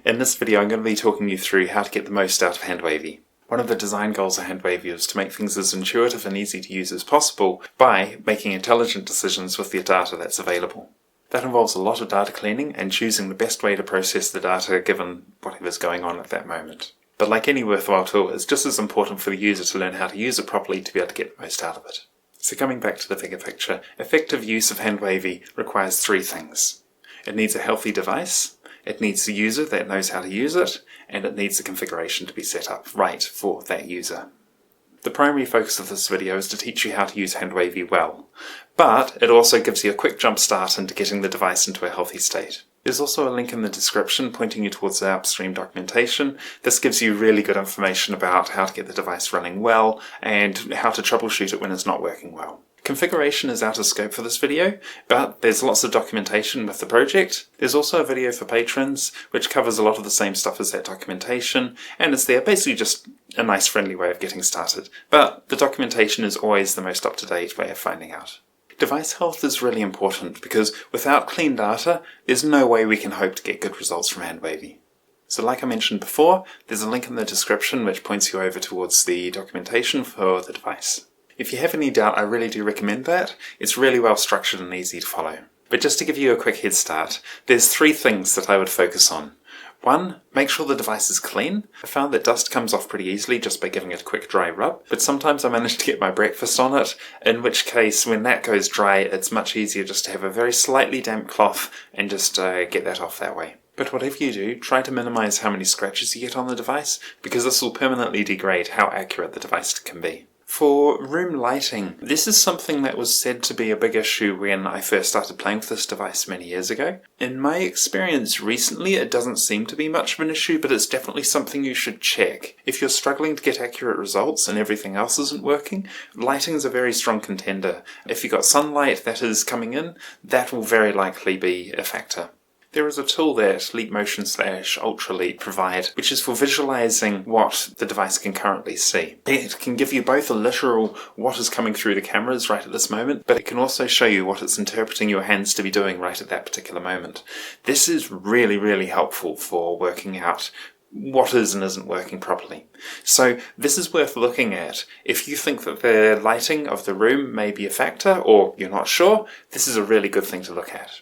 In this video I'm going to be talking you through how to get the most out of handWavey. One of the design goals of handWavey is to make things as intuitive and easy to use as possible by making intelligent decisions with the data that's available. That involves a lot of data cleaning and choosing the best way to process the data given whatever's going on at that moment. But like any worthwhile tool, it's just as important for the user to learn how to use it properly to be able to get the most out of it. So coming back to the bigger picture, effective use of handWavey requires three things. It needs a healthy device, it needs a user that knows how to use it, and it needs the configuration to be set up right for that user. The primary focus of this video is to teach you how to use handWavey well, but it also gives you a quick jump start into getting the device into a healthy state. There's also a link in the description pointing you towards the upstream documentation. This gives you really good information about how to get the device running well and how to troubleshoot it when it's not working well. Configuration is out of scope for this video, but there's lots of documentation with the project. There's also a video for patrons, which covers a lot of the same stuff as that documentation, and it's there basically just a nice friendly way of getting started. But the documentation is always the most up-to-date way of finding out. Device health is really important because without clean data, there's no way we can hope to get good results from handWavey. So like I mentioned before, there's a link in the description which points you over towards the documentation for the device. If you have any doubt, I really do recommend that. It's really well structured and easy to follow. But just to give you a quick head start, there's three things that I would focus on. One, make sure the device is clean. I found that dust comes off pretty easily just by giving it a quick dry rub, but sometimes I manage to get my breakfast on it, in which case when that goes dry it's much easier just to have a very slightly damp cloth and just get that off that way. But whatever you do, try to minimize how many scratches you get on the device, because this will permanently degrade how accurate the device can be. For room lighting, this is something that was said to be a big issue when I first started playing with this device many years ago. In my experience recently, it doesn't seem to be much of an issue, but it's definitely something you should check. If you're struggling to get accurate results and everything else isn't working, lighting is a very strong contender. If you've got sunlight that is coming in, that will very likely be a factor. There is a tool that LeapMotion / UltraLeap provide, which is for visualizing what the device can currently see. It can give you both a literal what is coming through the cameras right at this moment, but it can also show you what it's interpreting your hands to be doing right at that particular moment. This is really, really helpful for working out what is and isn't working properly. So this is worth looking at. If you think that the lighting of the room may be a factor, or you're not sure, this is a really good thing to look at.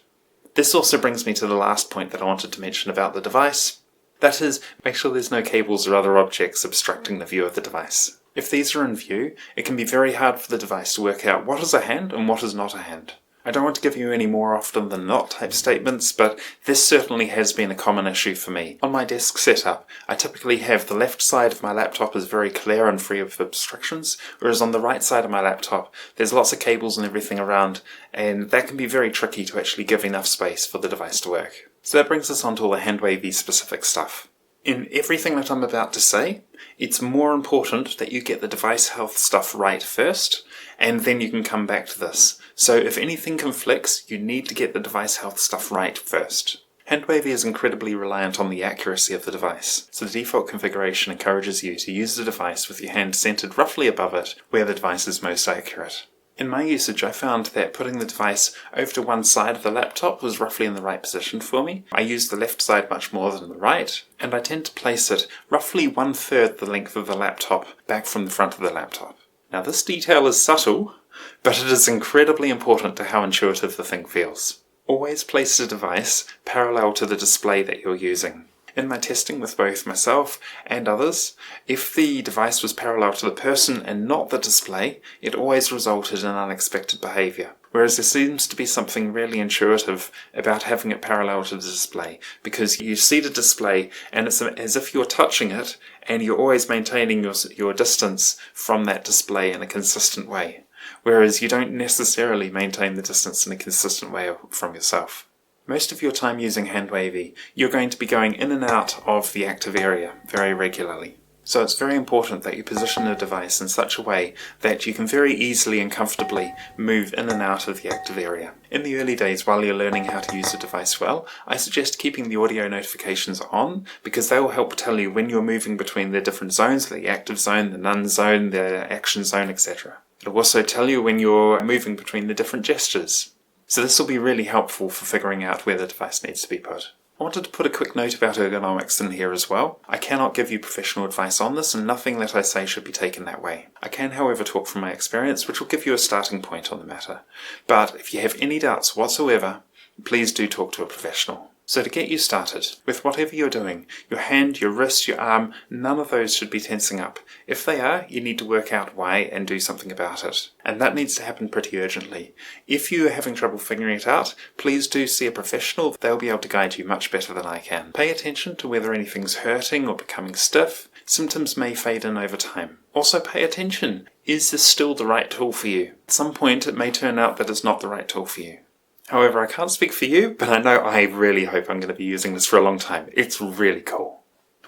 This also brings me to the last point that I wanted to mention about the device. That is, make sure there's no cables or other objects obstructing the view of the device. If these are in view, it can be very hard for the device to work out what is a hand and what is not a hand. I don't want to give you any more often than not type statements, but this certainly has been a common issue for me. On my desk setup, I typically have the left side of my laptop is very clear and free of obstructions, whereas on the right side of my laptop, there's lots of cables and everything around, and that can be very tricky to actually give enough space for the device to work. So that brings us on to all the handWavey specific stuff. In everything that I'm about to say, it's more important that you get the device health stuff right first, and then you can come back to this. So if anything conflicts, you need to get the device health stuff right first. handWavey is incredibly reliant on the accuracy of the device, so the default configuration encourages you to use the device with your hand centered roughly above it, where the device is most accurate. In my usage, I found that putting the device over to one side of the laptop was roughly in the right position for me. I use the left side much more than the right, and I tend to place it roughly 1/3 the length of the laptop back from the front of the laptop. Now this detail is subtle, but it is incredibly important to how intuitive the thing feels. Always place the device parallel to the display that you're using. In my testing with both myself and others, if the device was parallel to the person and not the display, it always resulted in unexpected behavior. Whereas there seems to be something really intuitive about having it parallel to the display, because you see the display and it's as if you're touching it and you're always maintaining your distance from that display in a consistent way. Whereas you don't necessarily maintain the distance in a consistent way from yourself. Most of your time using handWavey, you're going to be going in and out of the active area very regularly. So it's very important that you position the device in such a way that you can very easily and comfortably move in and out of the active area. In the early days, while you're learning how to use the device well, I suggest keeping the audio notifications on, because they will help tell you when you're moving between the different zones, the active zone, the none zone, the action zone, etc. It'll also tell you when you're moving between the different gestures. So this will be really helpful for figuring out where the device needs to be put. I wanted to put a quick note about ergonomics in here as well. I cannot give you professional advice on this, and nothing that I say should be taken that way. I can, however, talk from my experience, which will give you a starting point on the matter. But if you have any doubts whatsoever, please do talk to a professional. So to get you started, with whatever you're doing, your hand, your wrist, your arm, none of those should be tensing up. If they are, you need to work out why and do something about it. And that needs to happen pretty urgently. If you are having trouble figuring it out, please do see a professional. They'll be able to guide you much better than I can. Pay attention to whether anything's hurting or becoming stiff. Symptoms may fade in over time. Also pay attention. Is this still the right tool for you? At some point it may turn out that it's not the right tool for you. However, I can't speak for you, but I know I really hope I'm going to be using this for a long time. It's really cool.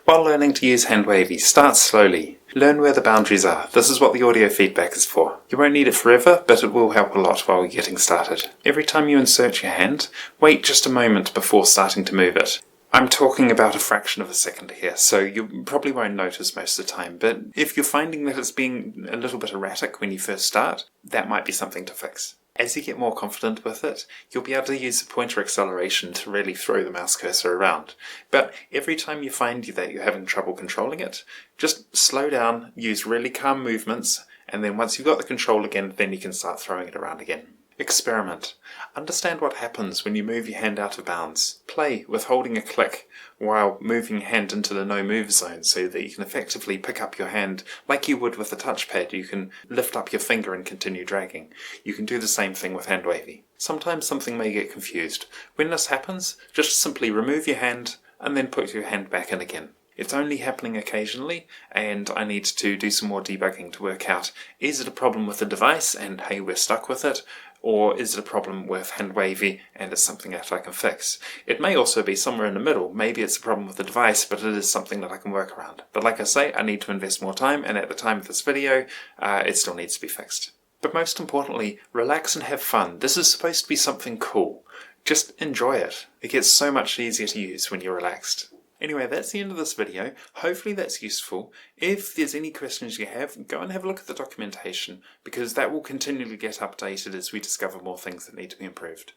While learning to use handWavey, start slowly. Learn where the boundaries are. This is what the audio feedback is for. You won't need it forever, but it will help a lot while you're getting started. Every time you insert your hand, wait just a moment before starting to move it. I'm talking about a fraction of a second here, so you probably won't notice most of the time, but if you're finding that it's being a little bit erratic when you first start, that might be something to fix. As you get more confident with it, you'll be able to use the pointer acceleration to really throw the mouse cursor around. But every time you find that you're having trouble controlling it, just slow down, use really calm movements, and then once you've got the control again, then you can start throwing it around again. Experiment. Understand what happens when you move your hand out of bounds. Play with holding a click while moving your hand into the no move zone so that you can effectively pick up your hand like you would with the touchpad. You can lift up your finger and continue dragging. You can do the same thing with handWavey. Sometimes something may get confused. When this happens, just simply remove your hand and then put your hand back in again. It's only happening occasionally, and I need to do some more debugging to work out, is it a problem with the device and hey, we're stuck with it, or is it a problem with handWavey and it's something that I can fix? It may also be somewhere in the middle. Maybe it's a problem with the device, but it is something that I can work around. But like I say, I need to invest more time, and at the time of this video, it still needs to be fixed. But most importantly, relax and have fun. This is supposed to be something cool. Just enjoy it. It gets so much easier to use when you're relaxed. Anyway, that's the end of this video. Hopefully that's useful. If there's any questions you have, go and have a look at the documentation, because that will continually get updated as we discover more things that need to be improved.